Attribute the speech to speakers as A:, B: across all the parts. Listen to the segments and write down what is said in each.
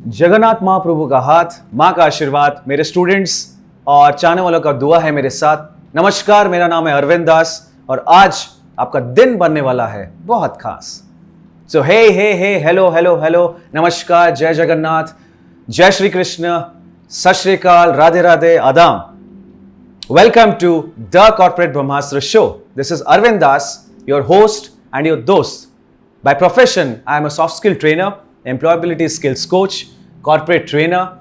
A: जगन्नाथ महाप्रभु का हाथ, माँ का आशीर्वाद, मेरे स्टूडेंट्स और चाहने वालों का दुआ है मेरे साथ। नमस्कार, मेरा नाम है अरविंद दास और आज आपका दिन बनने वाला है बहुत खास। सो हे हेलो हेलो हेलो, नमस्कार, जय जगन्नाथ, जय श्री कृष्ण, सत श्री अकाल, राधे राधे, आदाम। Welcome to the Corporate Brahmastra show. This is Arvind Das, your host and your dost. By profession, I am a soft skill trainer, employability skills coach, corporate trainer,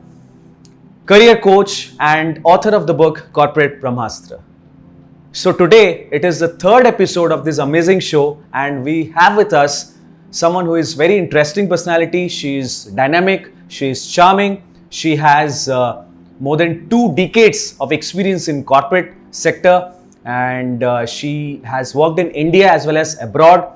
A: career coach, and author of the book Corporate Brahmastra. So today, it is the third episode of this amazing show, and we have with us someone who is very interesting personality. She is dynamic, she is charming, she has more than 2 decades of experience in corporate sector, and she has worked in India as well as abroad.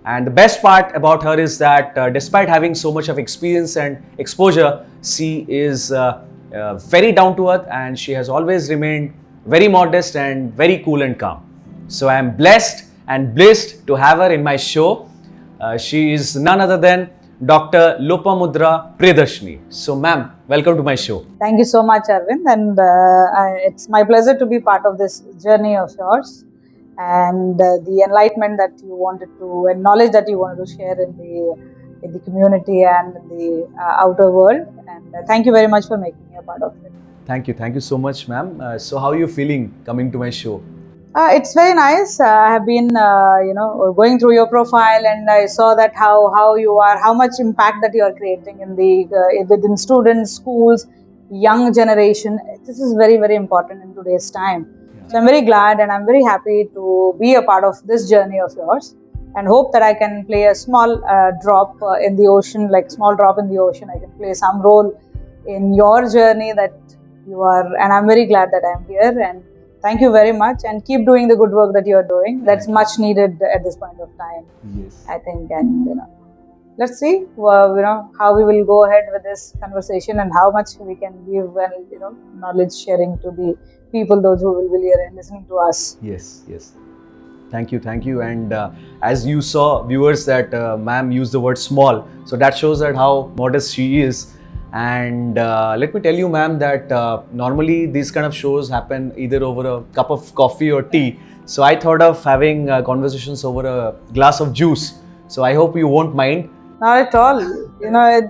A: And the best part about her is that despite having so much of experience and exposure, she is very down to earth, and she has always remained very modest and very cool and calm. So I am blessed and blessed to have her in my show. She is none other than Dr. Lopamudra Priyadarshini. So ma'am, welcome to my show.
B: Thank you so much, Arvind, and it's my pleasure to be part of this journey of yours, and the enlightenment that you wanted to, and knowledge that you wanted to share in the community and in the outer world. And thank you very much for making me a part of it.
A: Thank you so much, ma'am. So how are you feeling coming to my show?
B: It's very nice. I have been, going through your profile, and I saw that how you are, how much impact that you are creating in the within students, schools, young generation. This is very, very important in today's time.
A: Yeah.
B: So I'm very glad and I'm very happy to be a part of this journey of yours, and hope that I can play a small drop in the ocean, like small drop in the ocean. I can play some role in your journey that you are, and I'm very glad that I'm here. And thank you very much, and keep doing the good work that you are doing. That's much needed at this point of time.
A: Yes.
B: I think, and let's see, how we will go ahead with this conversation and how much we can give, knowledge sharing to the people, those who will be here and listening to us.
A: Yes. Thank you. And as you saw, viewers, that ma'am used the word small, so that shows that how modest she is. And let me tell you, ma'am, that normally these kind of shows happen either over a cup of coffee or tea. So I thought of having conversations over a glass of juice. So I hope you won't mind.
B: Not at all.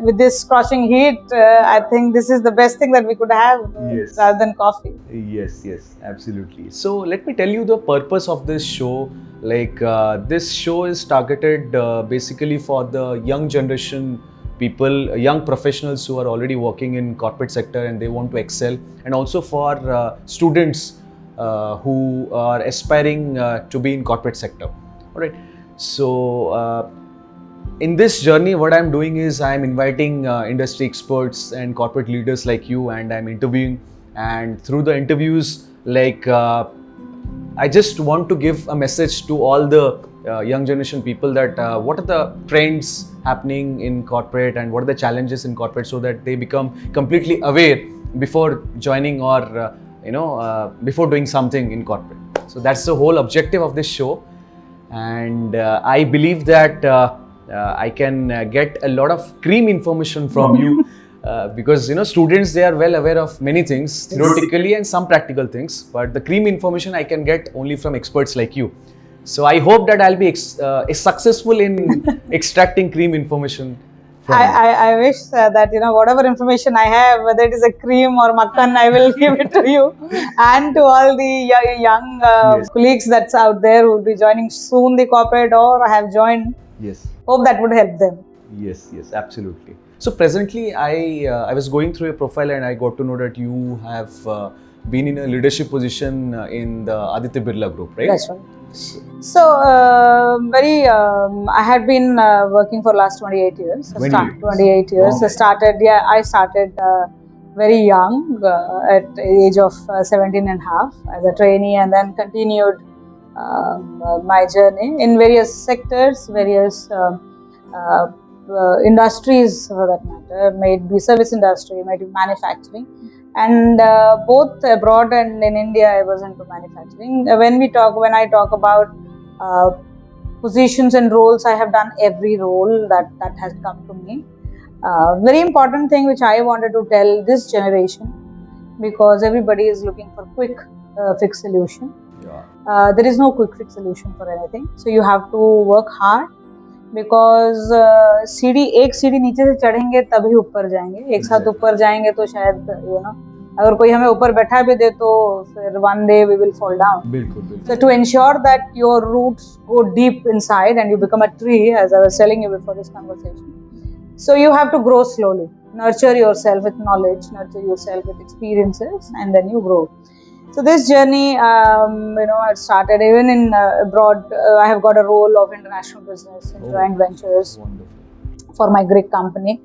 B: With this scorching heat, I think this is the best thing that we could have,
A: Yes.
B: rather than coffee.
A: Yes, absolutely. So let me tell you the purpose of this show. Like this show is targeted basically for the young generation people, young professionals who are already working in corporate sector and they want to excel, and also for students who are aspiring to be in corporate sector. All right. So in this journey, what I'm doing is I'm inviting industry experts and corporate leaders like you, and I'm interviewing. And through the interviews, I just want to give a message to all the young generation people that what are the trends happening in corporate and what are the challenges in corporate, so that they become completely aware before joining or before doing something in corporate. So that's the whole objective of this show, and I believe that I can get a lot of cream information from you. Because students, they are well aware of many things theoretically and some practical things, but the cream information I can get only from experts like you. So I hope that I'll be successful in extracting cream information from you.
B: I wish that whatever information I have, whether it is a cream or makhan, I will give it to you, and to all the young
A: Yes.
B: colleagues that's out there who will be joining soon the corporate or have joined.
A: Yes.
B: Hope that would help them.
A: Yes, absolutely. So presently, I was going through your profile and I got to know that you have been in a leadership position in the Aditya Birla group, right?
B: That's right. So, I had been working for last 28 years. 28 years.
A: Wow.
B: I started very young, at the age of 17 and a half as a trainee, and then continued my journey in various sectors, various industries for that matter. May it be service industry, may it be manufacturing, and both abroad and in India I was into manufacturing. When I talk about positions and roles, I have done every role that has come to me. Very important thing which I wanted to tell this generation, because everybody is looking for quick fix solution. There is no quick fix solution for anything. So you have to work hard, because एक सीढ़ी नीचे से चढ़ेंगे तभी ऊपर जाएंगे, एक साथ ऊपर जाएंगे तो शायद अगर कोई हमें ऊपर बैठा भी दे तो फिर one day we will fall down. बिल्कुल. So to ensure that your roots go deep inside and you become a tree, as I was telling you before this conversation, so you have to grow slowly. Nurture yourself with knowledge, nurture yourself with experiences, and then you grow. So this journey, I started even in abroad. I have got a role of international business in joint ventures for my Greek company.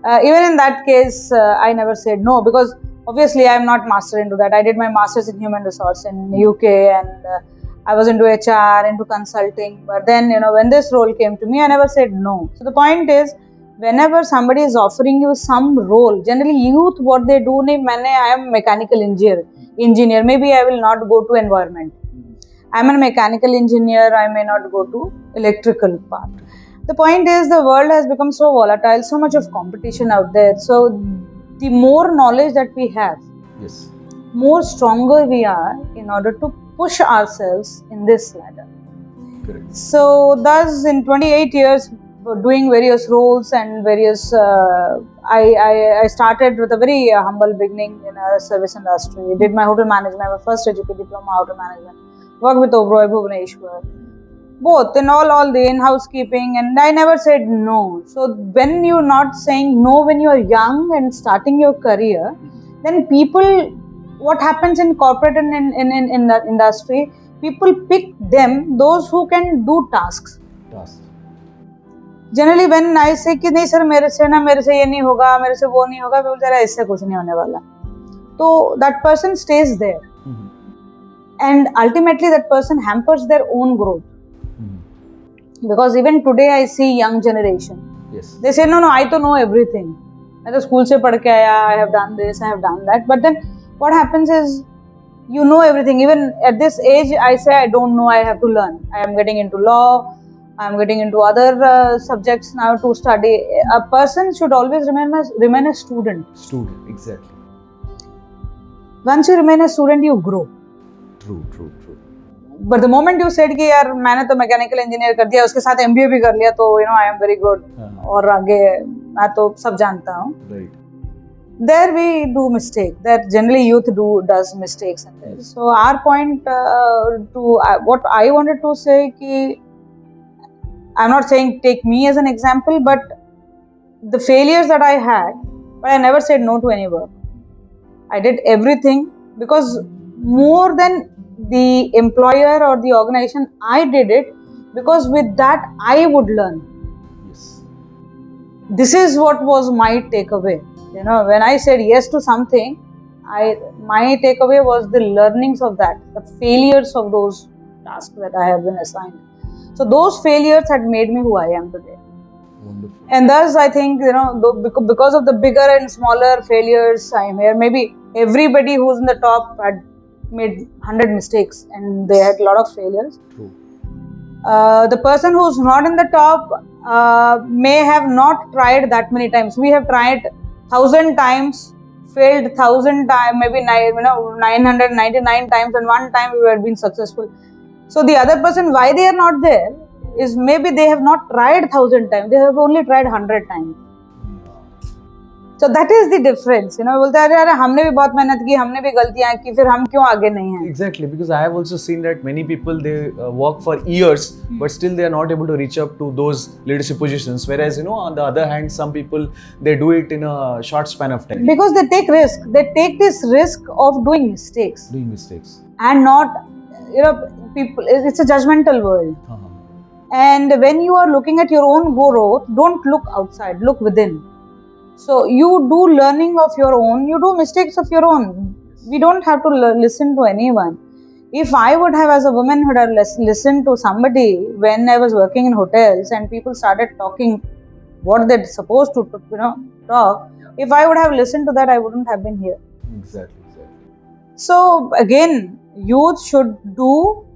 B: Even in that case, I never said no, because obviously I am not master into that. I did my masters in human resource in UK, and I was into HR, into consulting. But then, when this role came to me, I never said no. So the point is, whenever somebody is offering you some role, generally youth, what they do, I am mechanical engineer, maybe I will not go to environment. I am a mechanical engineer, I may not go to electrical part. The point is, the world has become so volatile, so much of competition out there. So the more knowledge that we have, yes, more stronger we are in order to push ourselves in this ladder. Correct. So thus in 28 years doing various roles and various, I started with a very humble beginning in a service industry. Did my hotel management, my first educated diploma hotel management. Worked with Oberoi Bhubaneswar, both in all the in-house keeping, and I never said no. So when you're not saying no when you're young and starting your career, then people, what happens in corporate and in the industry, people pick those who can do tasks. Generally when I say कि नहीं sir मेरे से ये नहीं होगा, मेरे से वो नहीं होगा, people say इससे कुछ नहीं होने वाला, तो that person stays there, and ultimately that person hampers their own growth. Because even today I see young generation, yes, they say no, I to know everything, I to school se padh ke aaya, I have done this, I have done that. But then what happens is, you know everything. Even at this age I say I don't know, I have to learn. I am getting into law, I am getting into other subjects now to study. A person should always remain a student. Exactly. Once you remain a student, you grow. True. But the moment you said कि यार मैंने तो mechanical engineer कर दिया, उसके साथ MBA भी कर लिया, तो I am very good, और आगे मैं तो सब जानता हूँ. Right. There we do mistake. There generally youth does mistakes in this. So our point what I wanted to say कि I'm not saying take me as an example, but the failures that I had, but I never said no to any work. I did everything, because more than the employer or the organization, I did it because with that I would learn. Yes. This is what was my takeaway. When I said yes to something, my takeaway was the learnings of that, the failures of those tasks that I have been assigned. So those failures had made me who I am today. Wonderful. And thus I think, because of the bigger and smaller failures I am here. Maybe everybody who's in the top had made 100 mistakes and they had a lot of failures. True. The person who's not in the top may have not tried that many times. We have tried 1,000 times, failed 1,000 times, maybe 999 times, and one time we have been successful. So the other person, why they are not there, is maybe they have not tried 1,000 times, they have only tried 100 times. So that is the difference. बोलते हैं अरे हमने भी बहुत मेहनत की, हमने भी गलतियां की, फिर हम क्यों आगे नहीं हैं? Exactly, because I have also seen that many people, they work for years, but still they are not able to reach up to those leadership positions. Whereas on the other hand, some people, they do it in a short span of time. Because they take risk. They take this risk of doing mistakes. And not, people. It's a judgmental world. And when you are looking at your own growth, don't look outside. Look within. So you do learning of your own, you do mistakes of your own. We don't have to listen to anyone. If I would have, as a woman, would have listened to somebody when I was working in hotels and people started talking what they're supposed to talk, if I would have listened to that, I wouldn't have been here. Exactly. So again, youth should do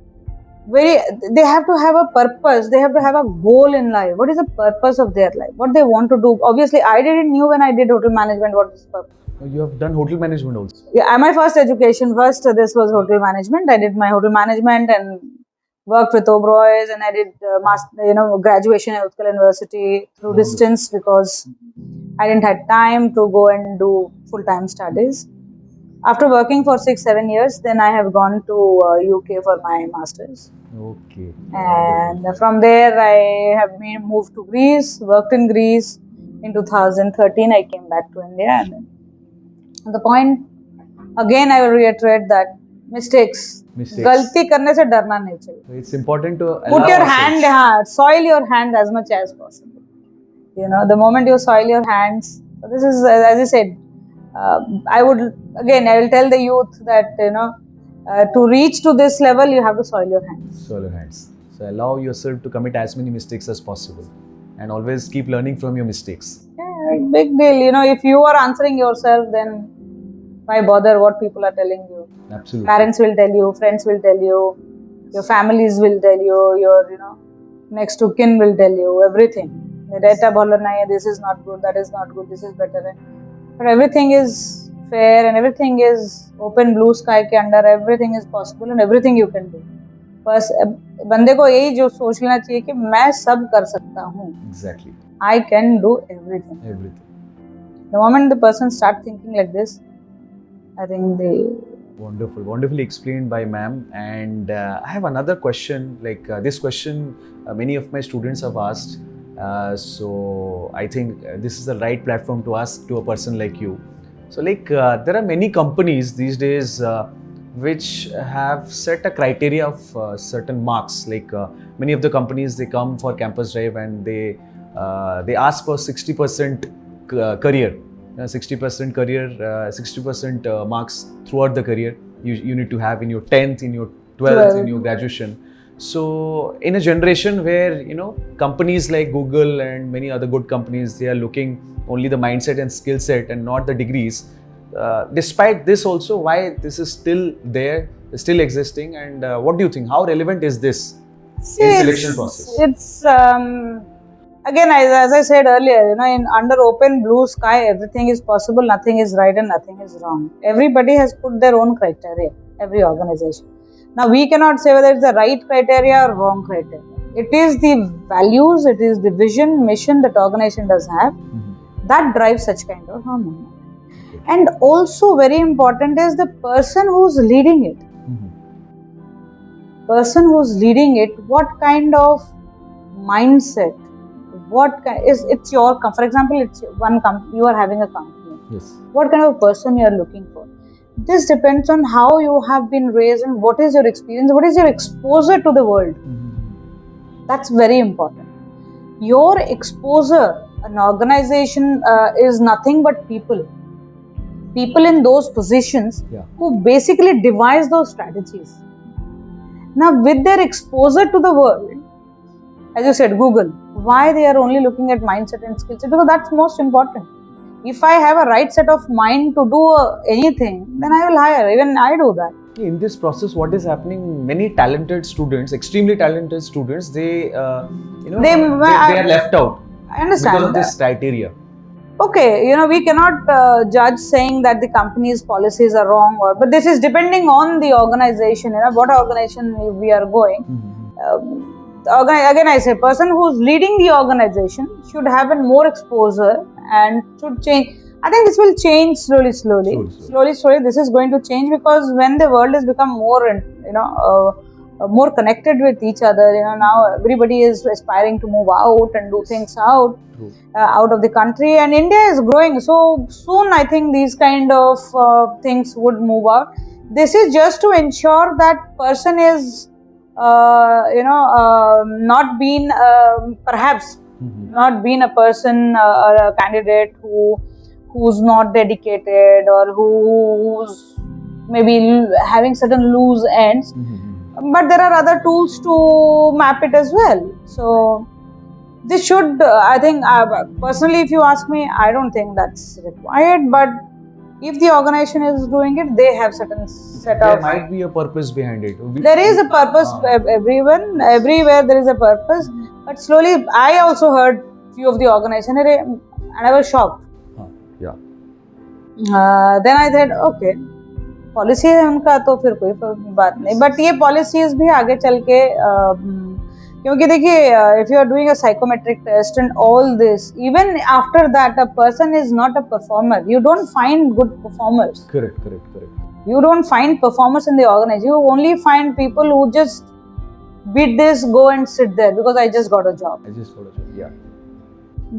B: they have to have a purpose, they have to have a goal in life. What is the purpose of their life, what they want to do? Obviously I didn't knew when I did hotel management what is purpose.
A: You have done hotel management also.
B: Yeah, my first education, this was hotel management. I did my hotel management and worked with Oberoi's, and I did graduation at Utkal University through distance because I didn't have time to go and do full-time studies. After working for 6-7 years, then I have gone to UK for my masters.
A: Okay.
B: And from there I have moved to Greece, worked in Greece. In 2013 I came back to India, and then the point again I will reiterate that mistakes. गलती करने से डरना नहीं चाहिए.
A: So it's important to
B: Put your hand, soil your hand as much as possible. The moment you soil your hands. So this is, as I said, I will tell the youth that to reach to this level you have to soil your hands.
A: Soil your hands. So allow yourself to commit as many mistakes as possible, and always keep learning from your mistakes.
B: Yeah, big deal. If you are answering yourself, then why bother what people are telling you?
A: Absolutely.
B: Parents will tell you, friends will tell you, your families will tell you, your next to kin will tell you everything. This is not good, that is not good, this is better. But everything is fair and everything is open blue sky के अंदर, everything is possible and everything you can do. बस बंदे को यही जो सोच लेना चाहिए कि मैं सब कर सकता हूँ.
A: Exactly.
B: I can do everything. The moment the person start thinking like this, I think they...
A: Wonderfully explained by ma'am. And I have another question. Like this question, many of my students have asked. So I think this is the right platform to ask to a person like you. So there are many companies these days which have set a criteria of certain marks. Many of the companies, they come for campus drive and they ask for 60% career. 60% career, 60% marks throughout the career you need to have in your 10th, in your 12th, in your graduation. So in a generation where companies like Google and many other good companies, they are looking only the mindset and skill set and not the degrees. Despite this also, why this is still there, still existing, and what do you think? How relevant is this in selection process?
B: It's again, as I said earlier, under open blue sky, everything is possible, nothing is right and nothing is wrong. Everybody has put their own criteria, every organization. Now, we cannot say whether it's the right criteria or wrong criteria. It is the values, it is the vision, mission that organization does have that drives such kind of harmony. And also very important is the person who's leading it. Person who's leading it, what kind of mindset, it's your, for example, it's one company, you are having a company.
A: Yes.
B: What kind of person you are looking for? This depends on how you have been raised and what is your experience, what is your exposure to the world. That's very important. Your exposure, an organization is nothing but people in those positions who basically devise those strategies. Now, with their exposure to the world, as you said, Google, why they are only looking at mindset and skills? Because that's most important. If I have a right set of mind to do anything, then I will hire. Even I do that.
A: In this process, what is happening? Many talented students, extremely talented students, they are left out.
B: I understand
A: because of this criteria.
B: Okay, we cannot judge saying that the company's policies are wrong, but this is depending on the organization. What organization we are going. Again, I say, person who's leading the organization should have a more exposure and should change. I think this will change slowly. This is going to change because when the world has become more, more connected with each other, now everybody is aspiring to move out and do things out of the country, and India is growing. So soon, I think these kind of things would move out. This is just to ensure that person is not been not been a person or a candidate who's not dedicated or who's maybe having certain loose ends. But there are other tools to map it as well. So this should, I think, personally, if you ask me, I don't think that's required. But If the organization is doing it, they have certain set
A: There
B: of.
A: might be a purpose behind it.
B: There is a purpose. Everywhere there is a purpose. But slowly, I also heard few of the organization, and I was shocked.
A: Yeah.
B: Then I said, okay, policy है उनका तो फिर कोई बात नहीं, but ये policies भी आगे चल के क्योंकि देखिए if you are doing a psychometric test and all this, even after that a person is not a performer, you don't find good performers. Correct. You don't find performers in the organization. You only find people who just beat this, go and sit there because I just got a job.
A: Yeah.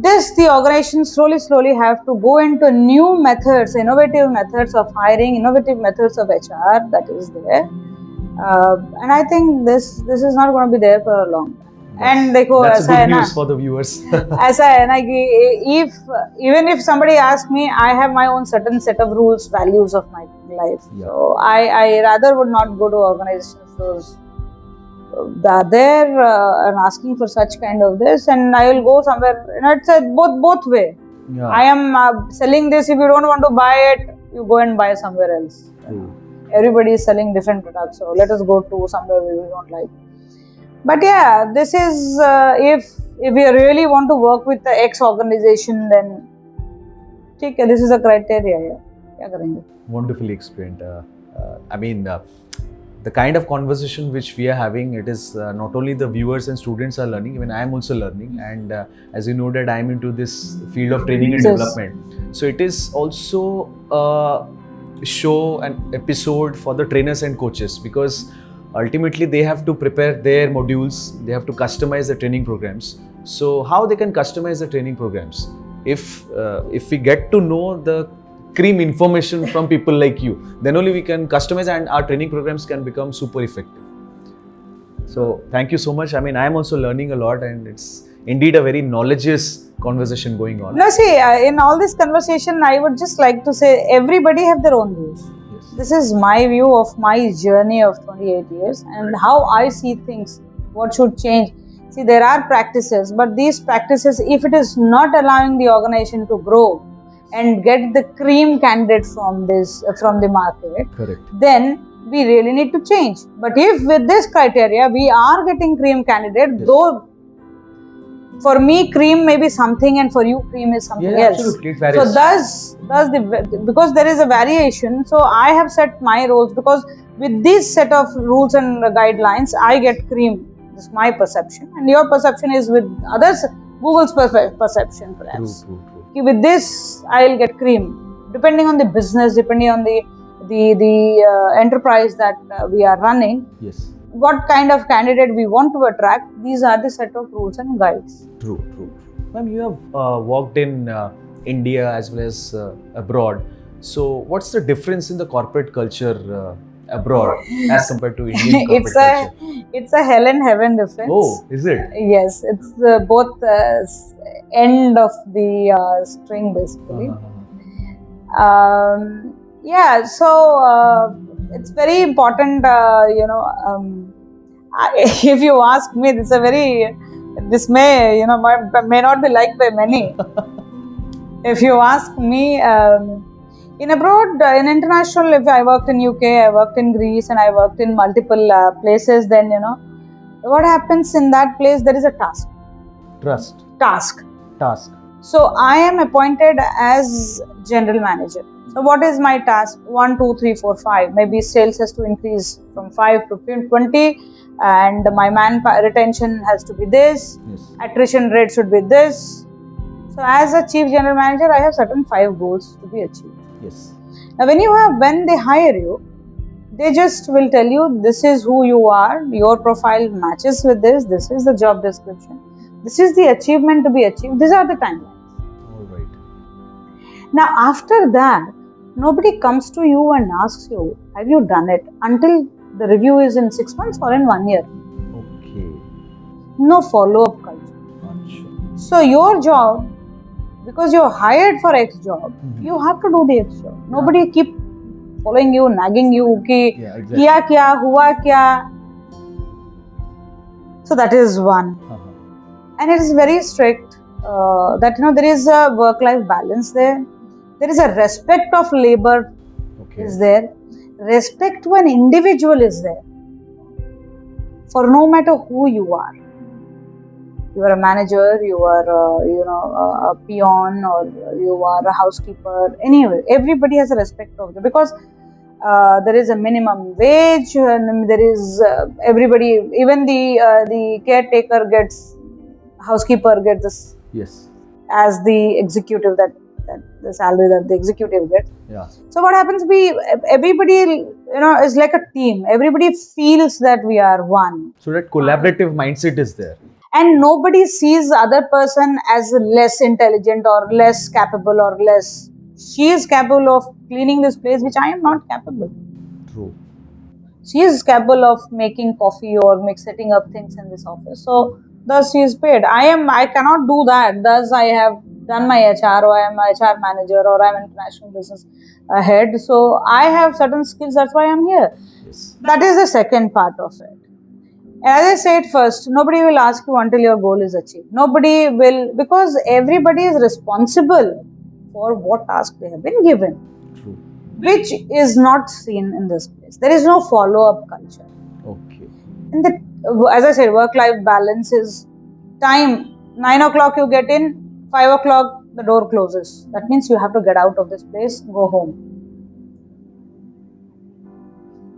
B: This, the organization slowly have to go into new methods, innovative methods of hiring, innovative methods of HR that is there, and I think this is not going to be there for a long time. And देखो
A: That's
B: ऐसा है
A: good
B: ना,
A: news for the viewers.
B: ऐसा है ना कि even if somebody asks me, I have my own certain set of rules, values of my life.
A: Yeah.
B: So I rather would not go to organizations those are there and asking for such kind of this, and I will go somewhere. It's a both way.
A: Yeah.
B: I am selling this. If you don't want to buy it, you go and buy somewhere else.
A: True.
B: Everybody is selling different products, so let us go to somewhere we don't like. But yeah, this is if we really want to work with the X organization, then ठीक है, this is a criteria. क्या करेंगे?
A: Wonderfully explained. I mean, the kind of conversation which we are having, it is not only the viewers and students are learning, even I am also learning. And as you know that I am into this field of training and development. So it is also a show, an episode for the trainers and coaches, because ultimately they have to prepare their modules, they have to customize the training programs. So how they can customize the training programs? If we get to know the cream information from people like you, then only we can customize and our training programs can become super effective. So thank you so much. I mean, I am also learning a lot, and it's indeed a very knowledgeous conversation going on.
B: No, see, in all this conversation, I would just like to say everybody have their own views.
A: Yes.
B: This is my view of my journey of 28 years and how I see things, what should change. See, there are practices, but these practices, if it is not allowing the organization to grow and get the cream candidate from the market,
A: Correct.
B: then we really need to change. But if with this criteria we are getting cream candidate,
A: Yes.
B: though for me cream may be something and for you cream is something else.
A: Absolutely, it varies.
B: So does because there is a variation, so I have set my roles, because with this set of rules and guidelines I get cream. This is my perception, and your perception is with others, Google's perception perhaps.
A: True.
B: With this I'll get cream, depending on the business, depending on the enterprise that we are running.
A: Yes.
B: What kind of candidate we want to attract, these are the set of rules and guides.
A: True. Ma'am, you have worked in India as well as abroad. So what's the difference in the corporate culture abroad as compared to Indian corporate culture?
B: It's a hell and heaven difference.
A: Oh, is it?
B: Yes, it's both end of the string basically. Yeah, so it's very important, if you ask me, this may not be liked by many. If you ask me, in abroad, in international, if I worked in UK, I worked in Greece, and I worked in multiple places, then what happens in that place, there is a task. So I am appointed as general manager. So what is my task? 1, 2, 3, 4, 5. Maybe sales has to increase from 5 to 20, and my retention has to be this.
A: Yes.
B: Attrition rate should be this. So as a chief general manager, I have certain 5 goals to be achieved.
A: Yes.
B: Now when they hire you, they just will tell you, this is who you are, your profile matches with this is the job description, this is the achievement to be achieved, these are the timelines.
A: All right.
B: Now after that, nobody comes to you and asks you, have you done it, until the review is in 6 months or in 1 year.
A: Okay.
B: No follow-up culture.
A: Achha.
B: So your job, because you're hired for X job, you have to do the X job. Nobody keep following you, nagging you, ki kiya kya, hua kya. So that is one. And it is very strict that there is a work-life balance there. There is a respect of labor is there. Respect to an individual is there. For no matter who you are. You are a manager, you are a peon, or you are a housekeeper. Anyway, everybody has a respect of it because there is a minimum wage, and there is everybody. Even the caretaker gets, housekeeper gets this.
A: Yes.
B: As the executive that the salary that the executive gets.
A: Yeah.
B: So what happens? Everybody is like a team. Everybody feels that we are one.
A: So that collaborative mindset is there.
B: And nobody sees the other person as less intelligent or less capable or less. She is capable of cleaning this place, which I am not capable.
A: True.
B: She is capable of making coffee or setting up things in this office. So thus she is paid. I cannot do that. Thus I have done my HR, or I am a HR manager, or I am international business head. So I have certain skills. That's why I am here.
A: Yes.
B: That is the second part of it. As I said first, nobody will ask you until your goal is achieved. Nobody will, because everybody is responsible for what task they have been given.
A: True.
B: Which is not seen in this place. There is no follow-up culture.
A: Okay.
B: And as I said, work-life balance is time. 9 o'clock you get in, 5 o'clock the door closes. That means you have to get out of this place, go home.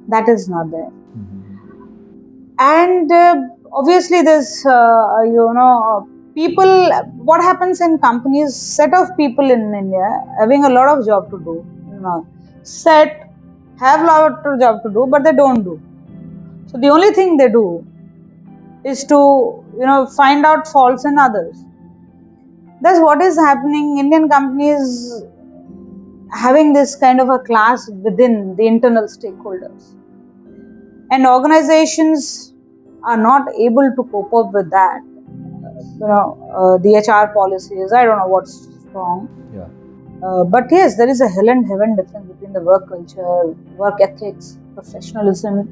B: That is not there. And obviously there's, people, what happens in companies, set of people in India having a lot of job to do. Have a lot of job to do, but they don't do. So the only thing they do is to, find out faults in others. That's what is happening. Indian companies having this kind of a class within the internal stakeholders. And organizations are not able to cope up with that. The HR policies, I don't know what's wrong.
A: Yeah.
B: But yes, there is a hell and heaven difference between the work culture, work ethics, professionalism.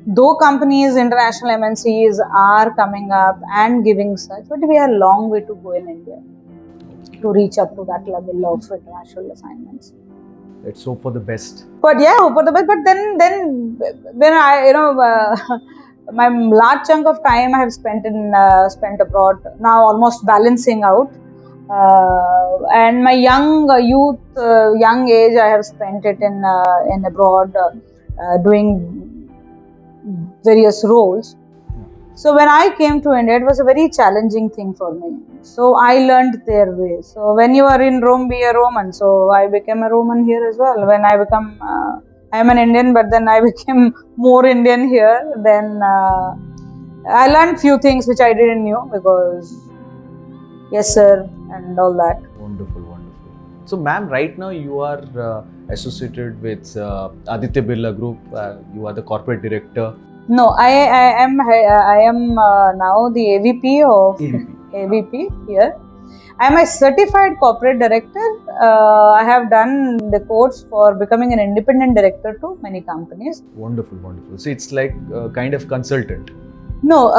B: Though companies, international MNCs are coming up and giving such, but we have a long way to go in India to reach up to that level of international assignments.
A: Let's hope for the best.
B: But yeah, hope for the best. But then when I, my large chunk of time I have spent spent abroad. Now almost balancing out. And my young age, I have spent it in abroad, doing various roles. So when I came to India, it was a very challenging thing for me. So I learned their way. So when you are in Rome, be a Roman. So I became a Roman here as well. When I become, I am an Indian, but then I became more Indian here. Then I learned few things which I didn't know because, yes sir, and all that.
A: Wonderful, wonderful. So ma'am, right now you are associated with Aditya Birla Group. You are the corporate director.
B: No, I am now the AVP of AVP here. I am a certified corporate director. I have done the course for becoming an independent director to many companies.
A: Wonderful, wonderful. So it's like a kind of consultant.
B: No,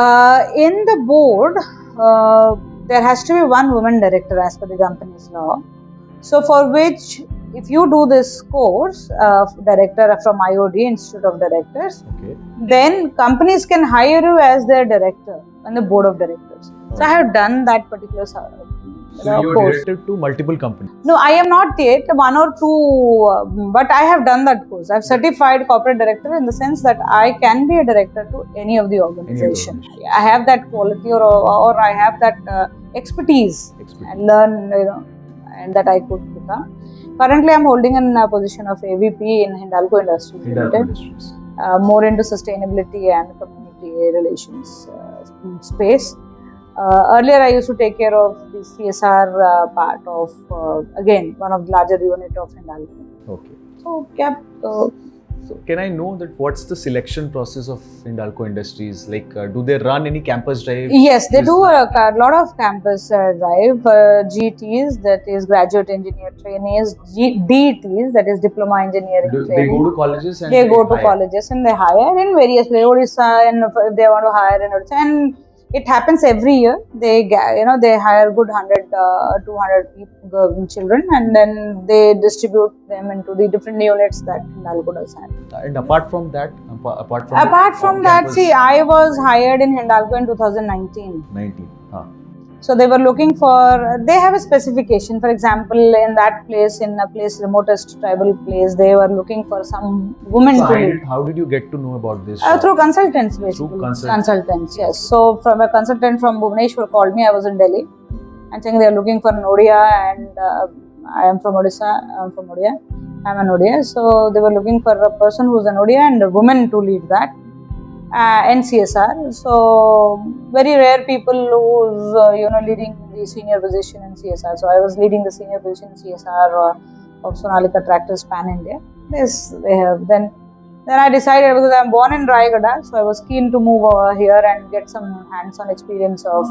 B: in the board, there has to be one woman director as per the company's law. So for which, if you do this course, director from IOD, Institute of Directors,
A: okay,
B: then companies can hire you as their director on the board of directors. Okay. So I have done that particular
A: so you are directed to multiple companies?
B: No, I am not yet, one or two, but I have done that course. I have certified corporate director in the sense that I can be a director to any of the organization. I have that quality or I have that expertise and learn, and that I could become. Currently, I am holding a position of AVP in Hindalco Industries Ltd. More into sustainability and community relations space. Earlier, I used to take care of the CSR part of, again, one of the larger unit of Hindalco.
A: Okay.
B: So, yeah.
A: So, can I know that what's the selection process of Hindalco Industries? Like, do they run any campus drive?
B: Yes, they do a lot of campus drive. GTs, that is graduate engineer trainees. DTs, that is diploma engineering training.
A: They go to colleges and
B: they go to colleges and they hire in various places. Odisha, and if they want to hire in Odisha, and it happens every year. They hire good 100 200 children, and then they distribute them into the different units that Hindalco does have.
A: And apart from that,
B: Apart from that, see, I was hired in Hindalco in 2019.
A: 19.
B: So they were looking for, they have a specification. For example, in that place, in a place, remotest tribal place, they were looking for some women to lead.
A: How did you get to know about this?
B: Through consultants, basically.
A: Through
B: consultants, yes. So from a consultant from Bhubaneswar called me. I was in Delhi, and saying they are looking for an Odia, and I am from Odisha. I'm from Odia. I'm an Odia. So they were looking for a person who's an Odia and a woman to lead that. And CSR, so very rare people who's leading the senior position in CSR. So I was leading the senior position in CSR of Sonalika Tractors Pan India. Yes, they have. Then I decided, because I'm born in Raigada, so I was keen to move over here and get some hands-on experience of.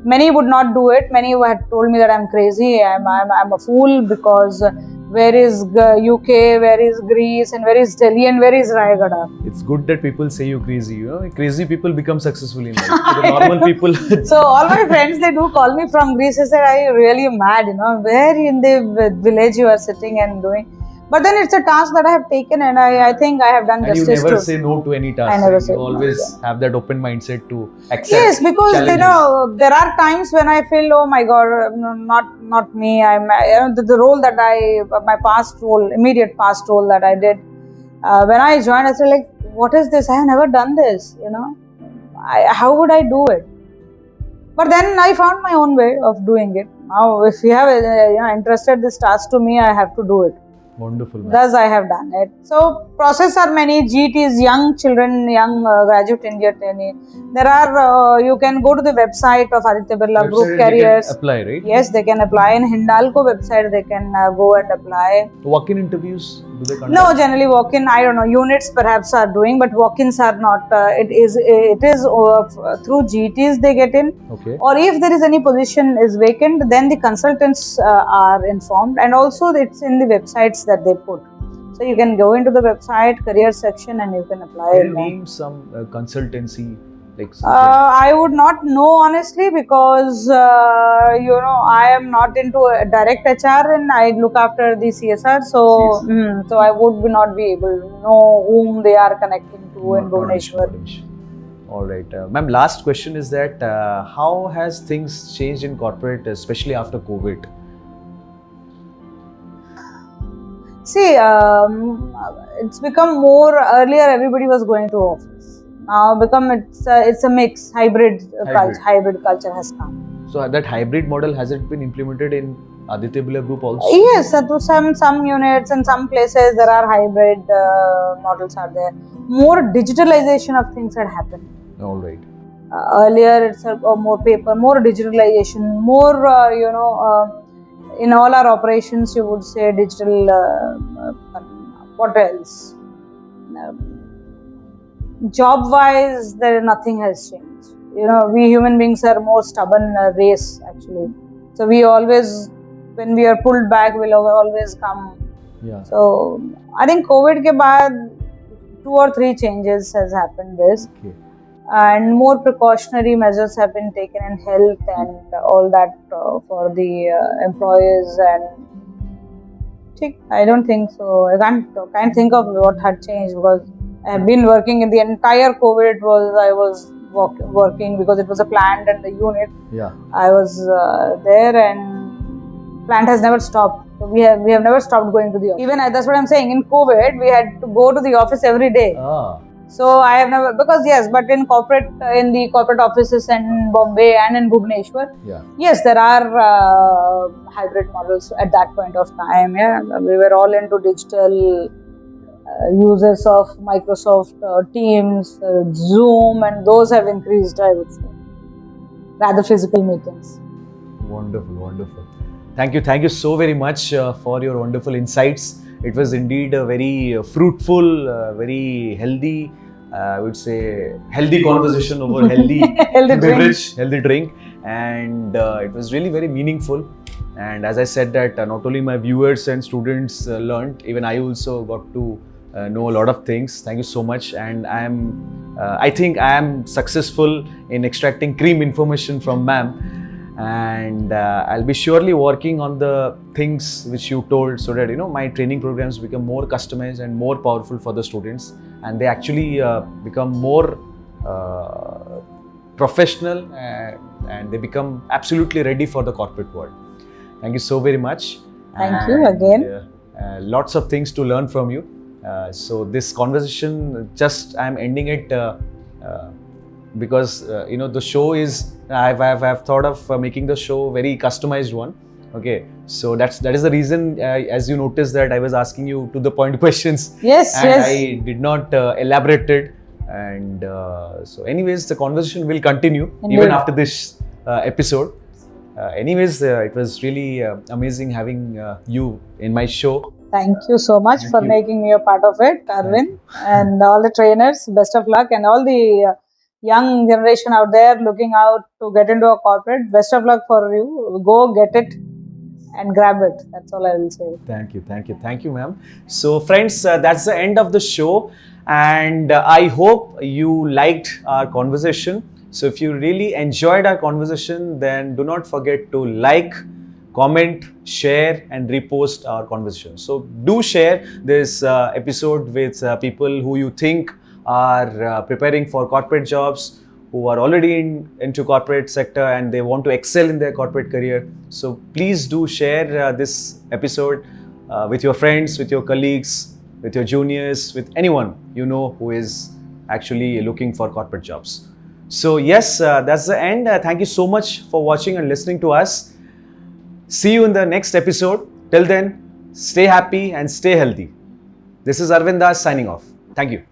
B: Many would not do it. Many had told me that I'm crazy. I'm a fool, because where is UK, where is Greece, and where is Delhi, and where is Raigada?
A: It's good that people say you crazy. You know, crazy people become successful in life. So the normal people.
B: So all my friends, they do call me from Greece. I said, are you really mad? Where in the village you are sitting and doing? But then it's a task that I have taken, and I think I have done justice to.
A: And you never say no to any task.
B: I never say no.
A: You always have that open mindset to accept.
B: Yes, because challenges. There are times when I feel, oh my God, not me. The role that my past role, immediate past role that I did. When I joined, I said, like, what is this? I have never done this. How would I do it? But then I found my own way of doing it. Now, if you have entrusted this task to me, I have to do it.
A: Wonderful.
B: Thus I have done it. So process are many. GTs, young children, young graduate India trainee. There are, you can go to the website of Aditya Birla Group Careers.
A: They can apply, right?
B: Yes, they can apply. In Hindalco website, they can go and apply.
A: Walk-in interviews, do they conduct?
B: No, generally walk-in, I don't know, units perhaps are doing, but walk-ins are not. It is through GTs they get in.
A: Okay.
B: Or if there is any position is vacant, then the consultants are informed, and also it's in the websites that they put. So you can go into the website career section and you can apply.
A: Can you name some consultancy?
B: I would not know honestly, because I am not into direct HR and I look after the CSR. So I would not be able to know whom they are connecting to in Bhubaneswar.
A: All right, ma'am. Last question is that how has things changed in corporate, especially after COVID?
B: See, it's become more. Earlier, everybody was going to office. Now, it's a mix, hybrid culture has come.
A: So that hybrid model, has it been implemented in Aditya Birla Group also?
B: Yes, to some units and some places there are hybrid models are there. More digitalization of things had happened.
A: All right.
B: Earlier, it's more paper, more digitalization, more in all our operations, you would say digital. What else? Job-wise, nothing has changed. We human beings are more stubborn race actually. So we always, when we are pulled back, we'll always come.
A: Yeah.
B: So I think COVID ke baad 2 or 3 changes has happened.
A: Okay.
B: And more precautionary measures have been taken in health and all that for the employees. And I don't think so. I can't think of what had changed, because I have been working in the entire COVID. I was working because it was a plant and the unit.
A: Yeah.
B: I was there, and plant has never stopped. So we have never stopped going to the office. Even that's what I'm saying. In COVID, we had to go to the office every day. So I have never, because yes, but in the corporate offices in Bombay and in Bhubaneswar, yes, there are hybrid models at that point of time. Yeah, we were all into digital users of Microsoft Teams, Zoom, and those have increased, I would say, rather physical meetings.
A: Wonderful, wonderful. Thank you so very much for your wonderful insights. It was indeed a very fruitful, very healthy, I would say, healthy conversation over healthy beverage, healthy drink. And it was really very meaningful. And as I said that not only my viewers and students learned, even I also got to know a lot of things. Thank you so much. And I think I am successful in extracting cream information from ma'am. and I'll be surely working on the things which you told, so that my training programs become more customized and more powerful for the students, and they actually become more professional, and they become absolutely ready for the corporate world. Thank you so very much.
B: Thank you again.
A: Lots of things to learn from you. So this conversation, just I'm ending it because the show is, I've thought of making the show very customized one. Okay, so that is the reason, as you noticed, that I was asking you to the point questions.
B: Yes,
A: and
B: yes.
A: I did not elaborate it, and so anyways, the conversation will continue
B: Indeed.
A: even after this episode. Anyways, it was really amazing having you in my show.
B: Thank you so much
A: Thank
B: for
A: you.
B: making me a part of it, Arvind, and all the trainers. Best of luck, and all the young generation out there looking out to get into a corporate. Best of luck for you. Go get it and grab it. That's all I will say.
A: Thank you, ma'am. So, friends, that's the end of the show, and I hope you liked our conversation. So, if you really enjoyed our conversation, then do not forget to like, comment, share, and repost our conversation. So, do share this episode with people who you think are preparing for corporate jobs, who are already into corporate sector and they want to excel in their corporate career. So please do share this episode with your friends, with your colleagues, with your juniors, with anyone who is actually looking for corporate jobs. So yes, that's the end. Thank you so much for watching and listening to us. See you in the next episode. Till then, stay happy and stay healthy. This is Arvind Das signing off. Thank you.